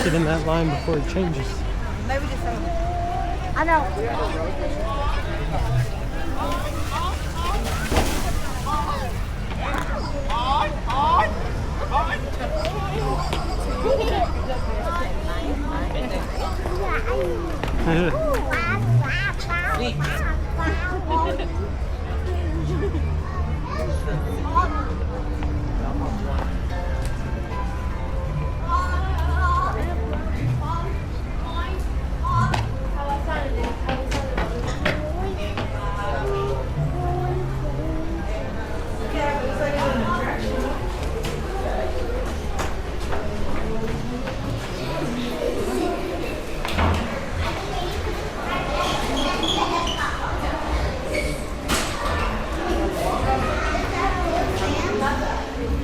Get in that line before it changes. Maybe just say, I know.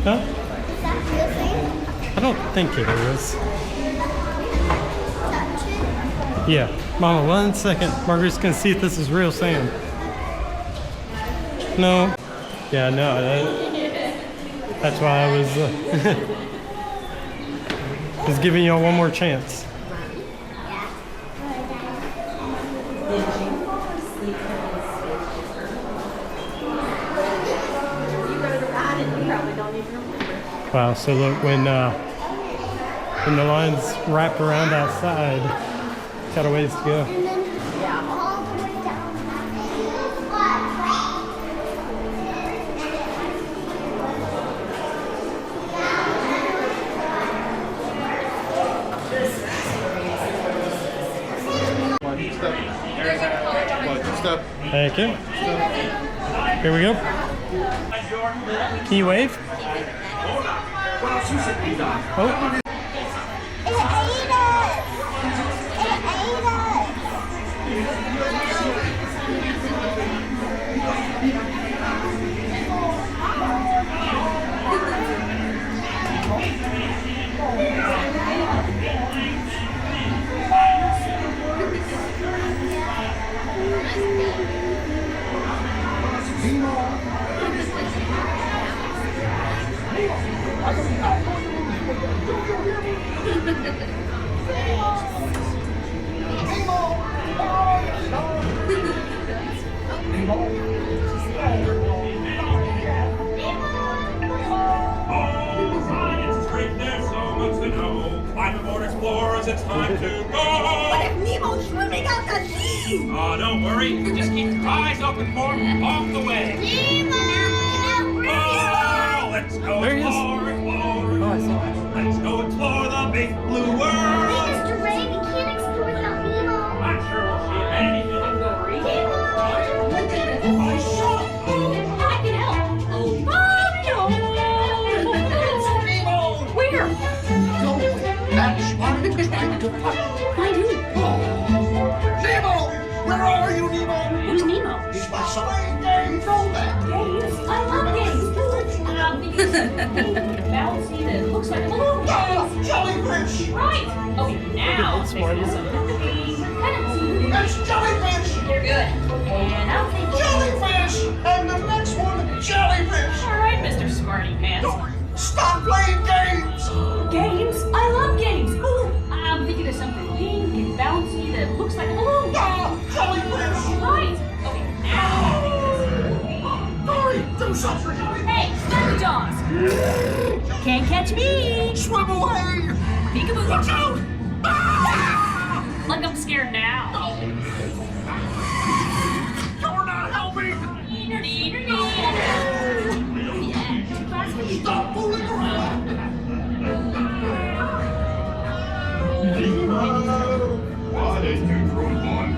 Huh? I don't think it is. Yeah. Mama, 1 second. Margaret's gonna see if this is real sand. No. Yeah, no. That's why I was giving y'all one more chance. Wow, so look, when the line's wrapped around outside, got a ways to go. Thank you. Here we go. Can you wave? Oh. It's time to go! What if Nemo's swimming out the sea? Oh, don't worry. Just keep your eyes open for him off the way. Nemo! Oh, let's go There he is. explore. Oh, I saw it. Let's go explore the big blue world. Mr. Ray, we can't explore without Nemo. I'm sure we'll see anything. Nemo! I can help. Oh, It's Nemo! where? That's what I'm trying to find. Find who? Nemo! Where are you, Nemo? Who's Nemo? He's my son. You know that. Games. I love games. Because bouncy that looks like a balloon. Jellyfish! Right. Okay, now there's something. That's jellyfish! They're good. And I'll take Jellyfish! And the next one, jellyfish! All right, Mr. Smarty Pants. Don't stop playing games! Games? I love games. Ooh, I'm thinking of something pink and bouncy that looks like a balloon. Jellyfish! Right. Okay, now. Dory, do something! Hey, stop the jaws. Can't catch me. Swim away! Peekaboo. Watch out! Ah! Like I'm scared now. You're not helping! Stop fooling around! Why did you throw one?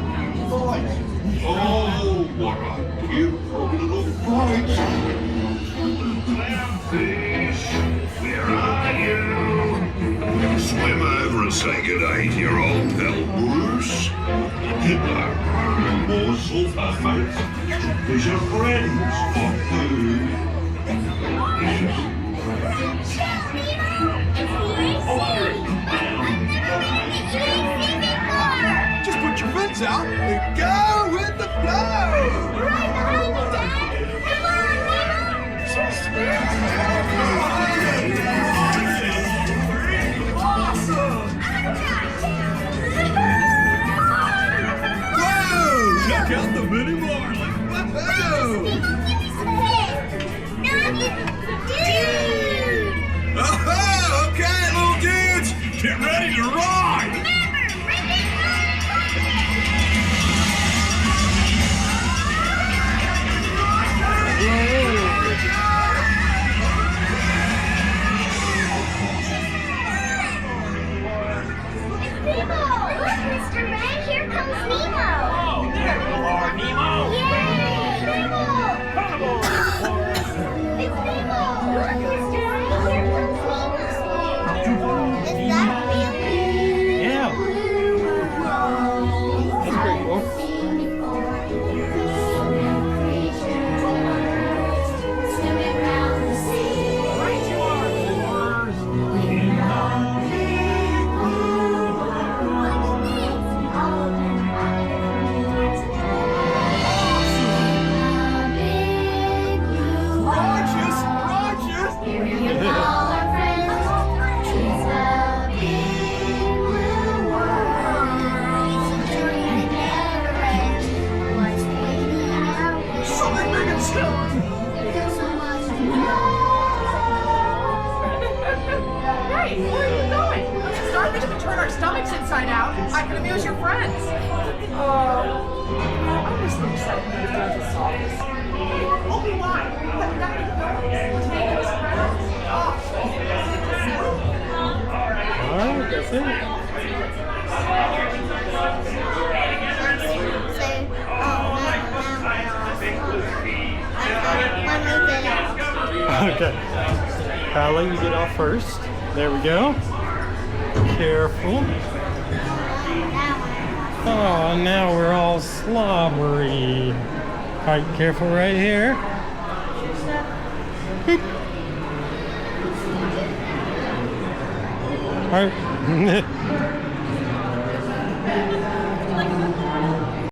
Oh, what a cute little fight! Clamfish, where are you? Swim over and say good day to your old pal Bruce. Morsel of mate. Is your friends for food? Just put your fins out and go with the flow! Right behind you, Dad! Come on, Nemo! Awesome! Nemo! Look, Mr. Ray, here comes Nemo! Oh, there you are, Nemo. Yay! Nemo! Come aboard, boys. It's Nemo! Look, Mr. Ray, here comes Nemo! Is that real? Yeah. That's pretty cool. Right you are, boys. Righteous, righteous. Something big and scary. Hey, where are you going? Starfish can turn our stomachs inside out. I can amuse your friends. I'm just so excited to be done to solve this. Obi-Wan, but nothing take us around. Alright, that's it. Okay. Hallie, you get off first. There we go. Careful. Oh, now we're all slobbery. Alright, careful right here. Alright.